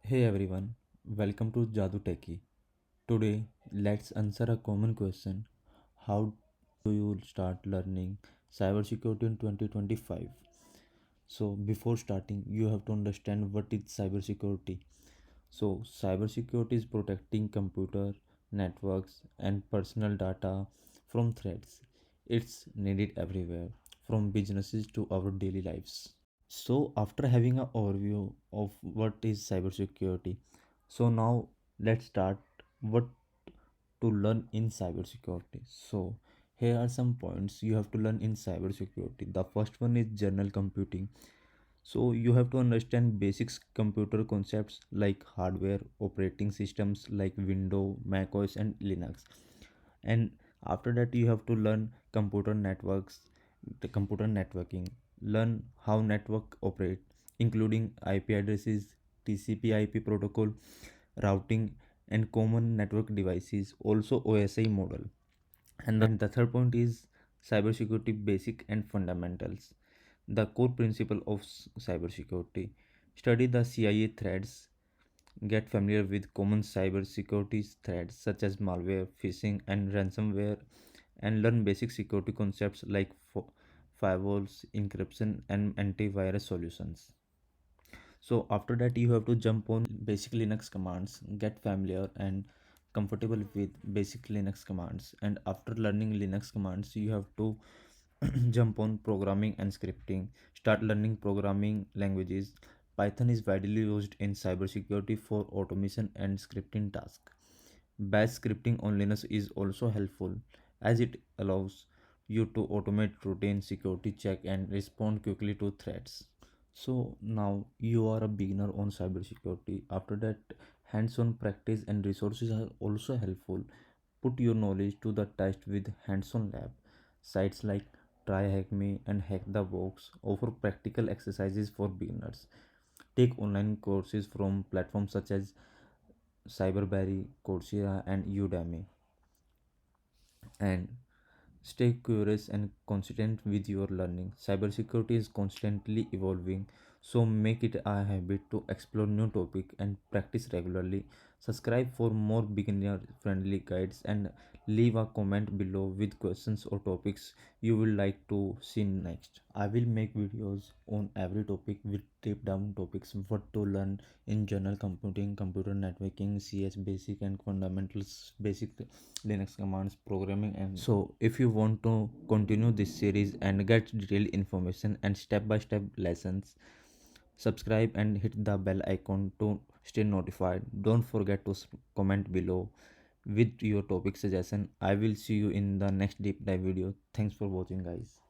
Hey everyone, welcome to Jadu Techie. Today, let's answer a common question. How do you start learning cybersecurity in 2025? So, before starting, you have to understand what is cybersecurity. So, cybersecurity is protecting computer, networks, and personal data from threats. It's needed everywhere, from businesses to our daily lives. So, after having an overview of what is cybersecurity, so now let's start what to learn in cybersecurity. So, here are some points you have to learn in cybersecurity. The first one is general computing. So, you have to understand basics computer concepts like hardware, operating systems like Windows, macOS, and Linux. And after that, you have to learn computer networks, the computer networking, learn how network operate, including IP addresses, TCP IP protocol, routing, and common network devices, also OSI model. And the third point is cybersecurity basic and fundamentals, the core principle of cybersecurity. Study the CIA threats, get familiar with common cybersecurity threats such as malware, phishing, and ransomware, and learn basic security concepts like firewalls, encryption, and antivirus solutions. So after that, you have to jump on basic Linux commands, get familiar and comfortable with basic Linux commands. And after learning Linux commands, you have to jump on programming and scripting. Start learning programming languages. Python is widely used in cybersecurity for automation and scripting tasks. Bash scripting on Linux is also helpful as it allows you to automate routine security check and respond quickly to threats. So now you are a beginner on cybersecurity. After that, hands-on practice and resources are also helpful. Put your knowledge to the test with hands-on lab. Sites like Try Hack Me and Hack the Box offer practical exercises for beginners. Take online courses from platforms such as Cyberberry, Coursera, and Udemy. And stay curious and consistent with your learning. Cybersecurity is constantly evolving, so make it a habit to explore new topic and practice regularly. Subscribe for more beginner friendly guides and leave a comment below with questions or topics you would like to see next. I will make videos on every topic with deep down topics what to learn in general computing, computer networking, CS basic and fundamentals, basic Linux commands, programming, and so if you want to continue this series and get detailed information and step-by-step lessons, subscribe and hit the bell icon to stay notified. Don't forget to comment below with your topic suggestion. I will see you in the next deep dive video. Thanks for watching, guys.